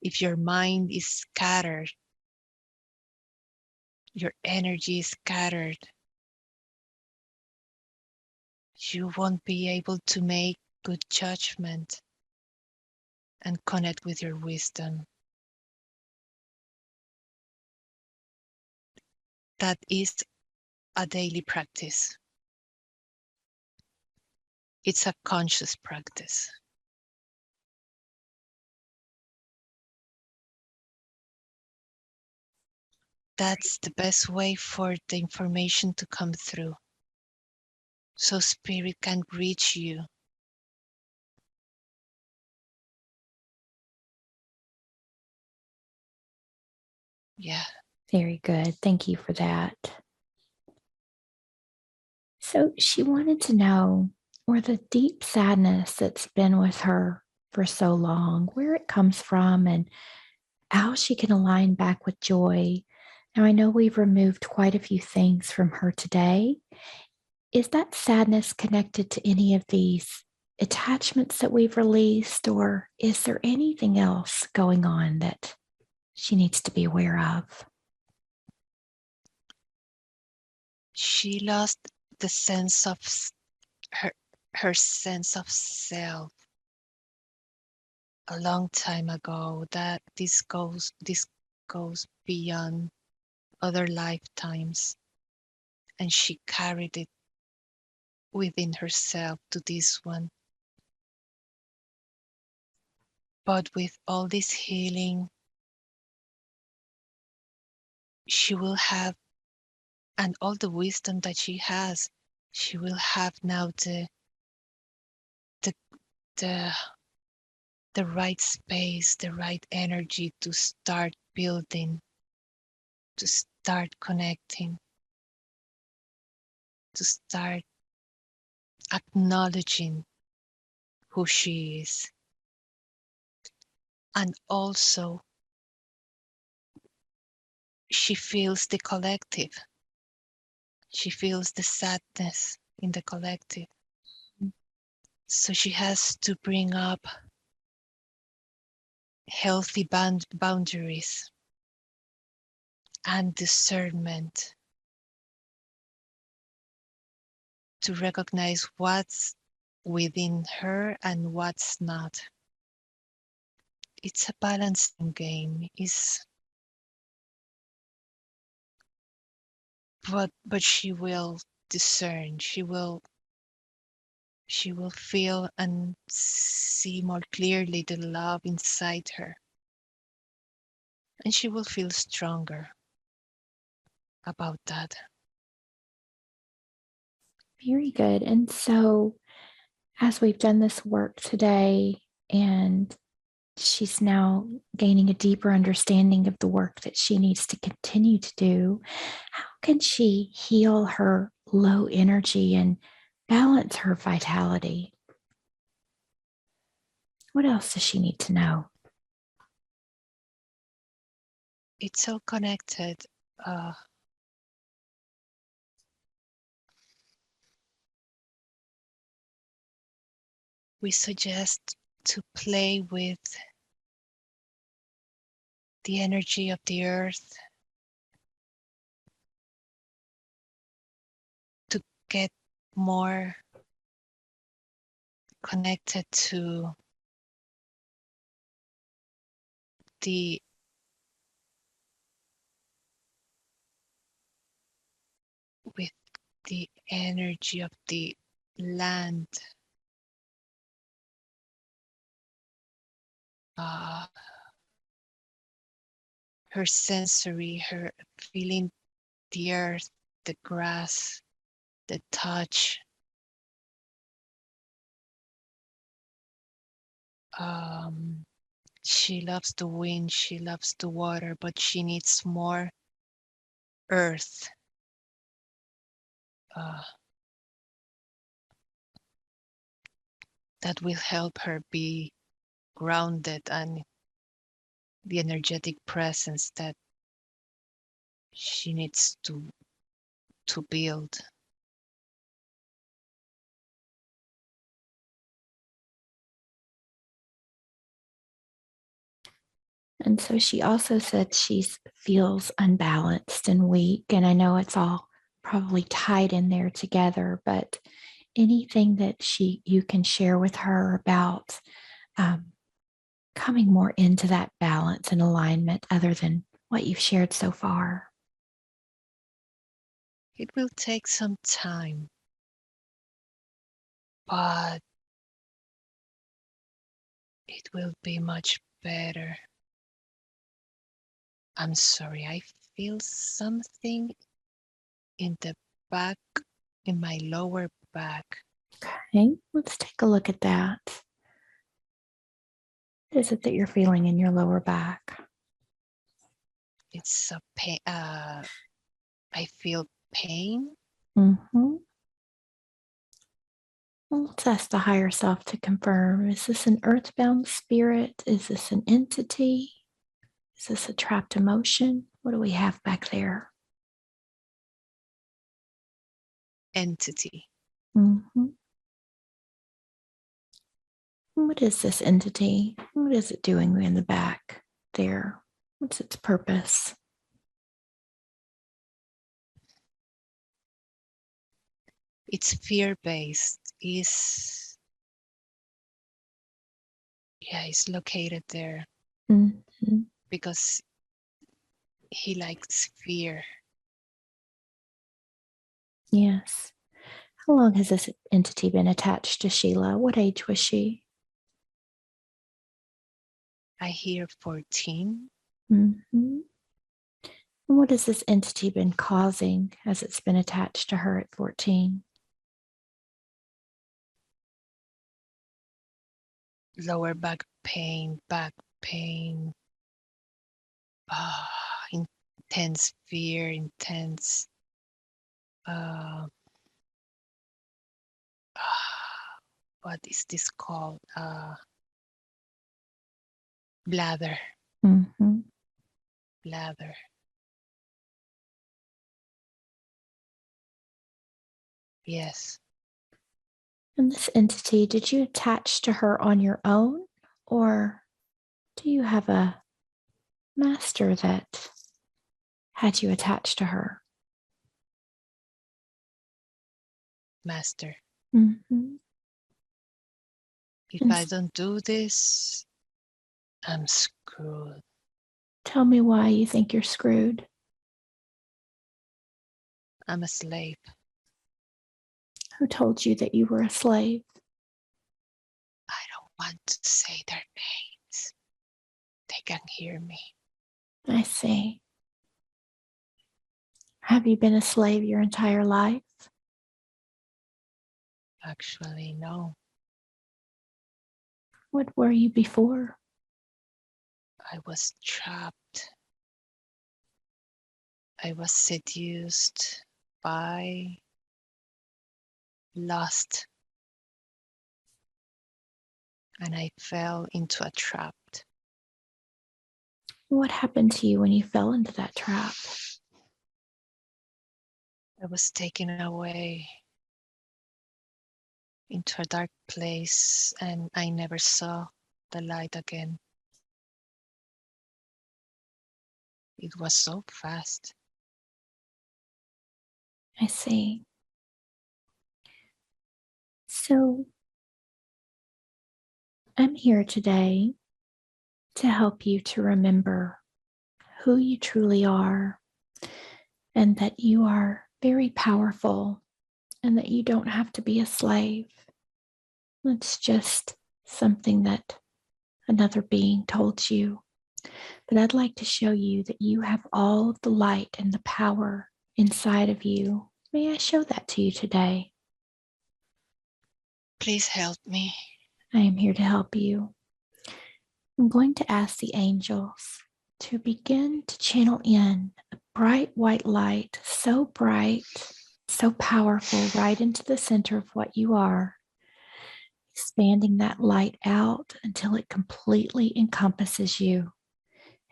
if your mind is scattered, your energy is scattered, you won't be able to make good judgment and connect with your wisdom. That is a daily practice. It's a conscious practice. that's the best way for the information to come through, so spirit can reach you. Yeah. Very good. Thank you for that. So she wanted to know where the deep sadness that's been with her for so long, where it comes from, and how she can align back with joy. Now, I know we've removed quite a few things from her today. Is that sadness connected to any of these attachments that we've released, or is there anything else going on that she needs to be aware of? She lost the sense of her sense of self a long time ago. That this goes beyond other lifetimes, and she carried it within herself to this one. But with all this healing, she will have, and all the wisdom that she has, she will have now the the the right space, the right energy to start building, to start connecting, to start acknowledging who she is. And also, she feels the collective. She feels the sadness in the collective. So she has to bring up healthy boundaries and discernment to recognize what's within her and what's not. It's a balancing game. But she will discern. She will feel and see more clearly the love inside her. And she will feel stronger about that. Very good. And so, as we've done this work today, and she's now gaining a deeper understanding of the work that she needs to continue to do, how can she heal her low energy and balance her vitality? What else does she need to know? It's all connected. We suggest to play with the energy of the earth, to get more connected to the with the energy of the land, her sensory, her feeling the earth, the grass, the touch. She loves the wind, she loves the water, but she needs more earth. That will help her be grounded and the energetic presence that she needs to build. And so she also said she feels unbalanced and weak. And I know it's all probably tied in there together, but anything that you can share with her about coming more into that balance and alignment other than what you've shared so far? It will take some time, but it will be much better. I'm sorry, I feel something in the back, in my lower back. Okay, let's take a look at that. What is it that you're feeling in your lower back? It's a pain. I feel pain. Mm-hmm. Well, let's ask the higher self to confirm. Is this an earthbound spirit? Is this an entity? Is this a trapped emotion? What do we have back there? Entity. Mm-hmm. What is this entity? What is it doing in the back there? What's its purpose? It's fear-based. It's located there Mm-hmm. because he likes fear. Yes. How long has this entity been attached to Sheila? What age was she? I hear 14. Mm-hmm. And what has this entity been causing as it's been attached to her at 14? Lower back pain, intense fear, intense what is this called? Bladder. Mm-hmm. Bladder. Yes. And this entity, did you attach to her on your own, or do you have a master that had you attached to her? Master. Mm-hmm. If And I don't do this, I'm screwed. tell me why you think you're screwed. I'm a slave. Who told you that you were a slave? I don't want to say their names. They can hear me. I see. Have you been a slave your entire life? Actually, no. What were you before? I was trapped. I was seduced by lust. And I fell into a trap. What happened to you when you fell into that trap? I was taken away into a dark place and I never saw the light again. It was so fast. I see. So I'm here today to help you to remember who you truly are and that you are very powerful and that you don't have to be a slave. It's just something that another being told you. But I'd like to show you that you have all of the light and the power inside of you. May I show that to you today? Please help me. I am here to help you. I'm going to ask the angels to begin to channel in a bright white light, so bright, so powerful, right into the center of what you are, expanding that light out until it completely encompasses you.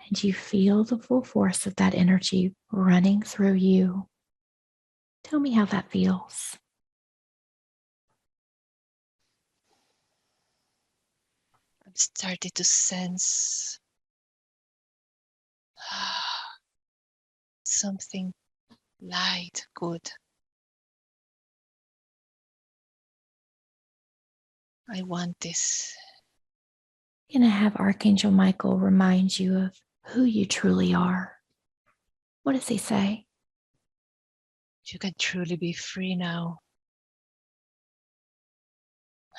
And you feel the full force of that energy running through you. Tell me how that feels. I'm starting to sense something light, good. I want this. And I have Archangel Michael remind you of who you truly are. What does he say? You can truly be free now.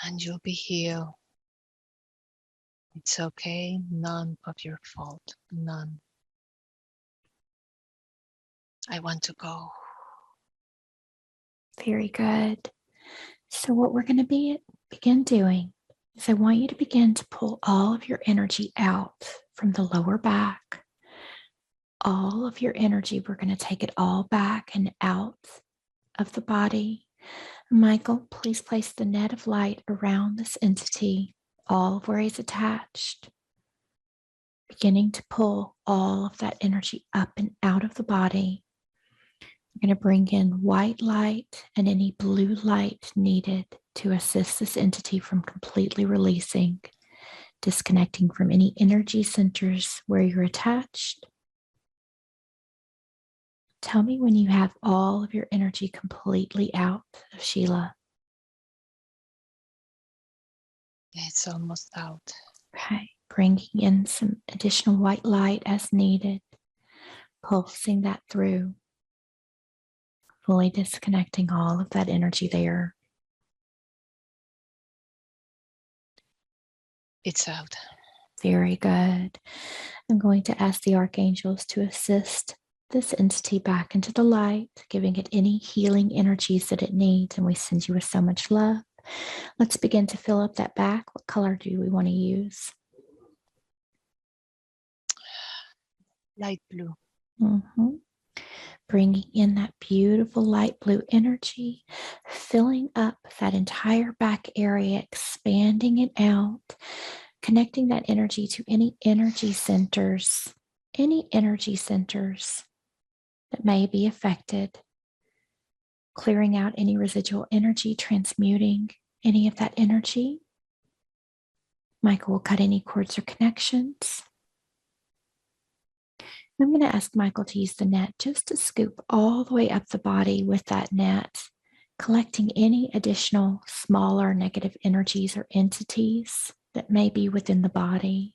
And you'll be healed. It's okay. None of your fault. None. I want to go. Very good. So what we're going to begin doing is I want you to begin to pull all of your energy out from the lower back. All of your energy, we're going to take it all back and out of the body. Michael, please place the net of light around this entity, all of where he's attached, beginning to pull all of that energy up and out of the body. We're going to bring in white light and any blue light needed to assist this entity from completely releasing, disconnecting from any energy centers where you're attached. Tell me when you have all of your energy completely out of Sheila. It's almost out. Okay, bringing in some additional white light as needed, pulsing that through, fully disconnecting all of that energy there. It's out. Very good. I'm going to ask the archangels to assist this entity back into the light, giving it any healing energies that it needs. And we send you with so much love. Let's begin to fill up that back. What color do we want to use? Light blue. Bringing in that beautiful light blue energy, filling up that entire back area, expanding it out, connecting that energy to any energy centers that may be affected, clearing out any residual energy, transmuting any of that energy. Michael will cut any cords or connections. I'm going to ask Michael to use the net just to scoop all the way up the body with that net, collecting any additional smaller negative energies or entities that may be within the body.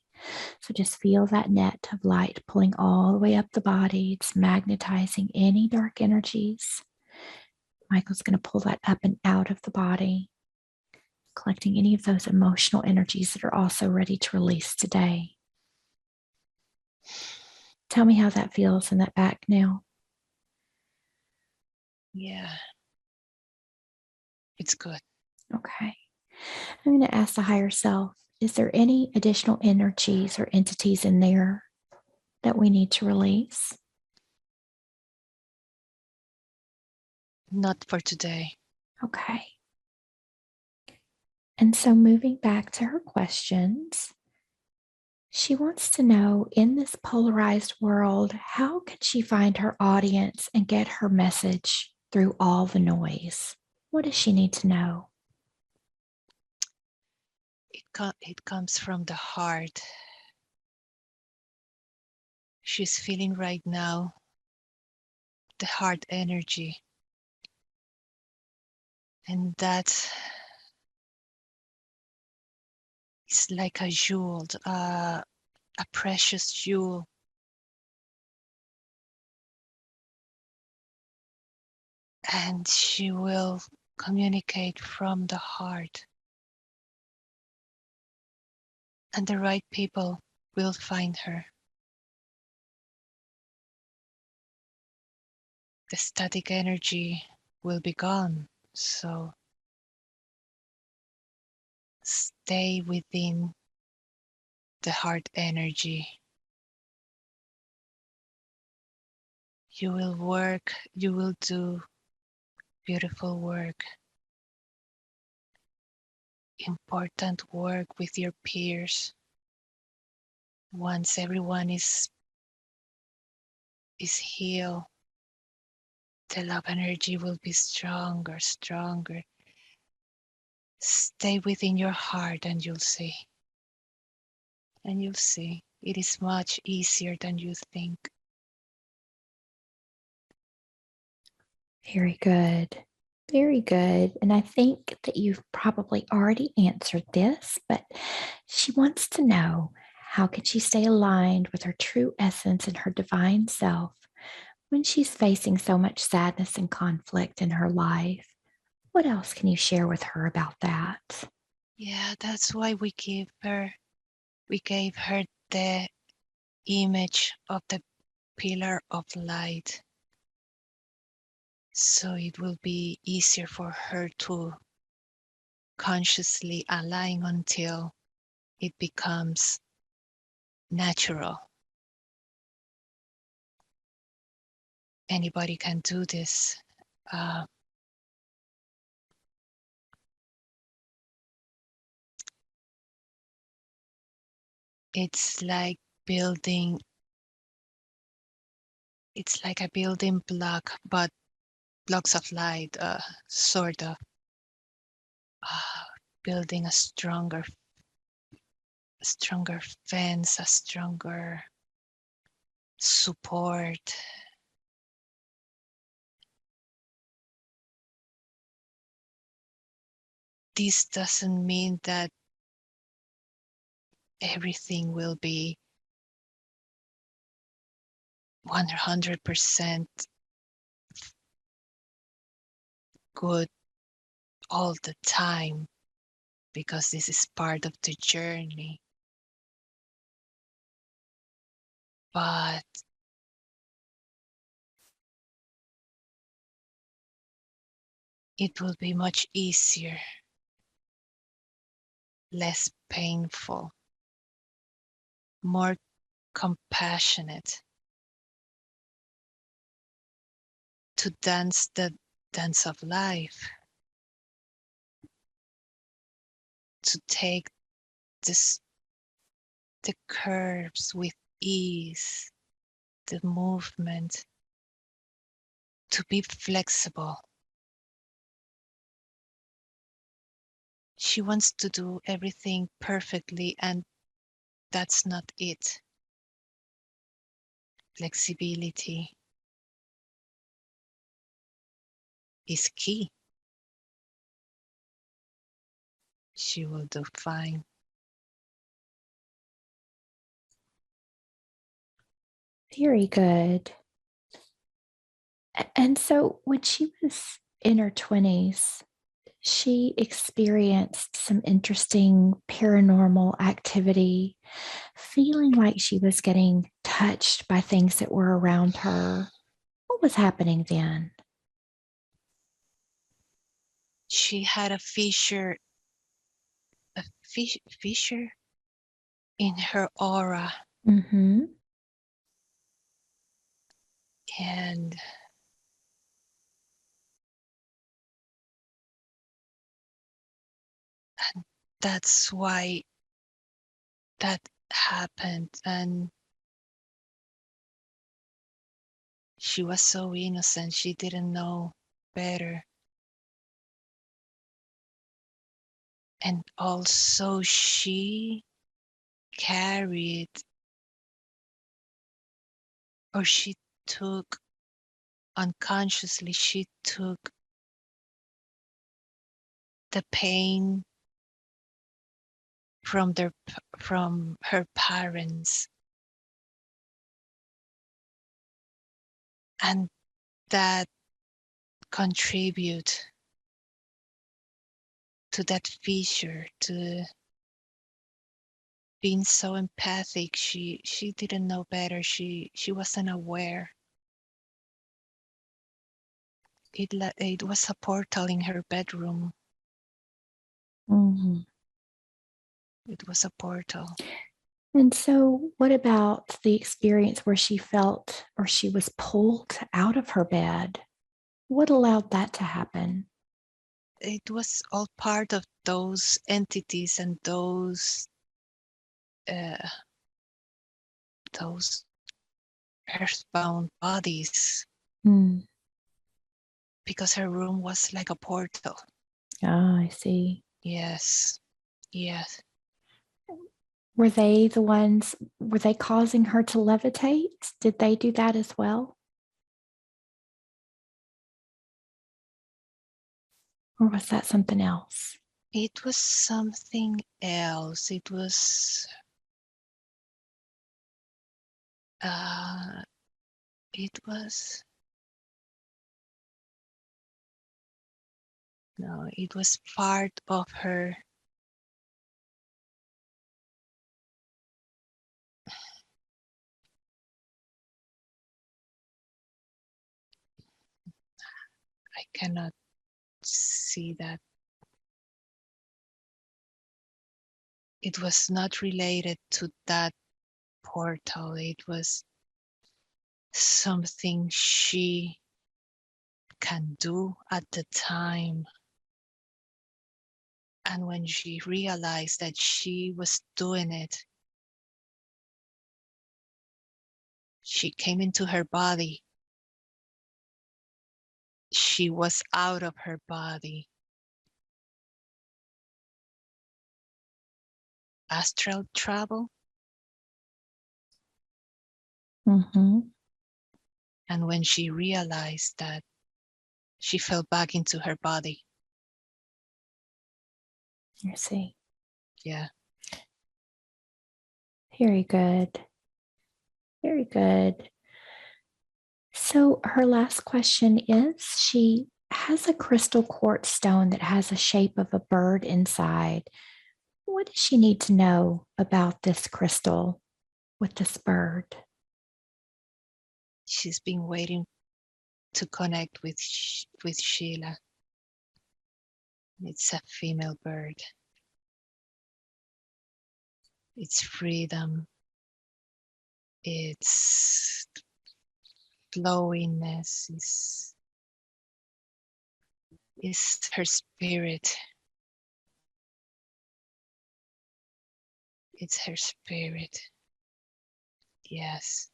So just feel that net of light pulling all the way up the body. It's magnetizing any dark energies. Michael's going to pull that up and out of the body, collecting any of those emotional energies that are also ready to release today. Tell me how that feels in that back now. Yeah. It's good. Okay. I'm going to ask the higher self, is there any additional energies or entities in there that we need to release? Not for today. Okay. And so moving back to her questions, she wants to know, in this polarized world, how can she find her audience and get her message through all the noise? What does she need to know? It comes from the heart. She's feeling right now the heart energy. And that is like a jewel, a precious jewel. And she will communicate from the heart. And the right people will find her. The static energy will be gone. So stay within the heart energy. You will work, you will do beautiful work, important work with your peers. Once everyone is healed, the love energy will be stronger, stronger. Stay within your heart and you'll see. And you'll see it is much easier than you think. Very good. Very good. And I think that you've probably already answered this, but she wants to know, how can she stay aligned with her true essence and her divine self when she's facing so much sadness and conflict in her life? What else can you share with her about that? Yeah, that's why we gave her the image of the pillar of light. So it will be easier for her to consciously align until it becomes natural. Anybody can do this. It's like building, it's like a building block, but blocks of light, sort of building a stronger fence, a stronger support. This doesn't mean that everything will be 100% good all the time, because this is part of the journey. But it will be much easier, less painful, more compassionate to dance the dance of life, to take this, the curves with ease, the movement, to be flexible. She wants to do everything perfectly, and that's not it. Flexibility is key. She will do fine. Very good. And so when she was in her 20s, she experienced some interesting paranormal activity, feeling like she was getting touched by things that were around her. What was happening then? She had a fissure in her aura, Mm-hmm. and that's why that happened. And she was so innocent, she didn't know better. And also she carried, or she took, unconsciously, she took the pain from her parents, and that contribute to that fissure, to being so empathic. She didn't know better. She wasn't aware. It was a portal in her bedroom. Mm-hmm. It was a portal. And so, what about the experience where she felt or she was pulled out of her bed? What allowed that to happen? It was all part of those entities and uh, those earthbound bodies, Mm. because her room was like a portal. Ah, I see. Yes, yes. Were they the ones, were they causing her to levitate? Did they do that as well? Or was that something else? It was something else. It was uh, it was no, it was part of her. I cannot see that. It was not related to that portal. It was something she can do at the time. And when she realized that she was doing it, she came into her body. She was out of her body. Astral travel. Mm-hmm. And when she realized that, she fell back into her body. I see. Yeah. Very good. Very good. So her last question is, she has a crystal quartz stone that has a shape of a bird inside. What does she need to know about this crystal with this bird? She's been waiting to connect with Sheila. It's a female bird. It's freedom. It's flowiness. Is her spirit. It's her spirit. Yes.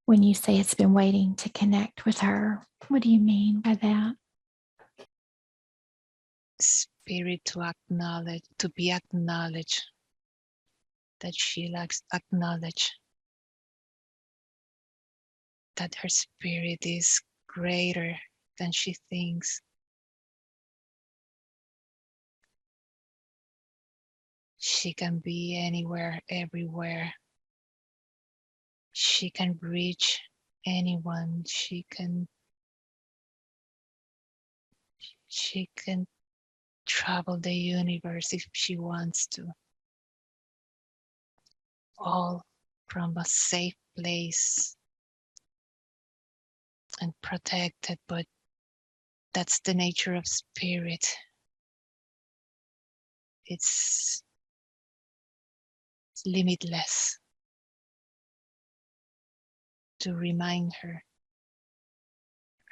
When you say it's been waiting to connect with her, what do you mean by that? Spirit to acknowledge, to be acknowledged. That she likes acknowledge that her spirit is greater than she thinks. She can be anywhere, everywhere. She can reach anyone. She can travel the universe if she wants to. All from a safe place and protected, but that's the nature of spirit. It's limitless. To remind her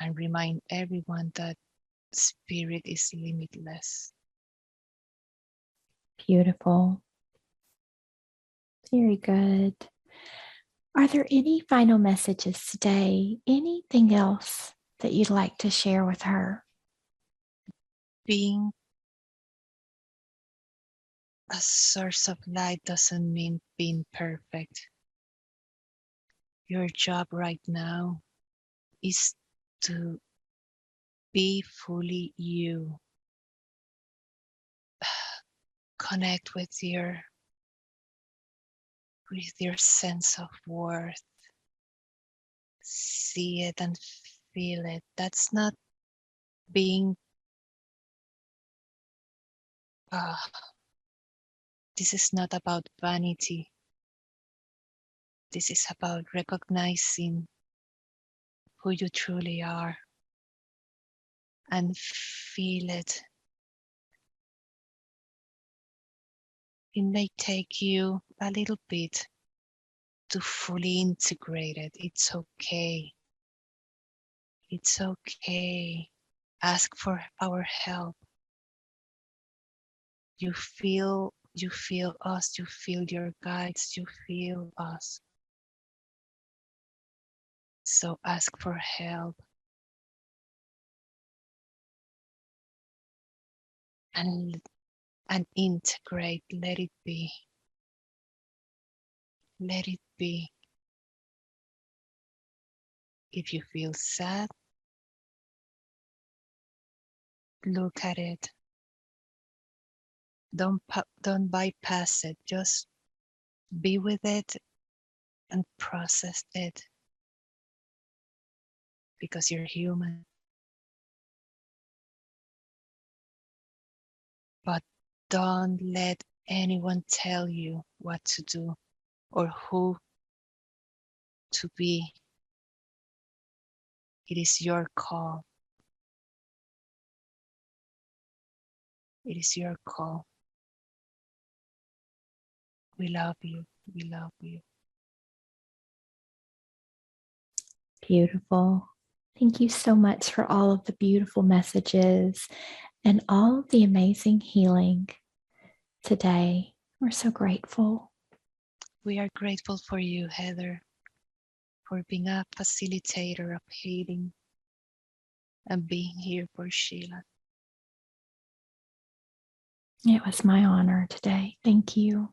and remind everyone that spirit is limitless. Beautiful. Very good. Are there any final messages today? Anything else that you'd like to share with her? Being a source of light doesn't mean being perfect. Your job right now is to be fully you. Connect with your sense of worth. See it and feel it. That's not being this is not about vanity. This is about recognizing who you truly are and feel it. It may take you a little bit to fully integrate it. It's okay. It's okay. Ask for our help. You feel us, you feel your guides, you feel us. So ask for help. And integrate. Let it be. Let it be. If you feel sad, look at it. Don't bypass it. Just be with it and process it, because you're human. But don't let anyone tell you what to do or who to be. It is your call. It is your call. We love you. We love you. Beautiful. Thank you so much for all of the beautiful messages and all of the amazing healing today. We're so grateful. We are grateful for you, Heather, for being a facilitator of healing and being here for Sheila. It was my honor today. Thank you.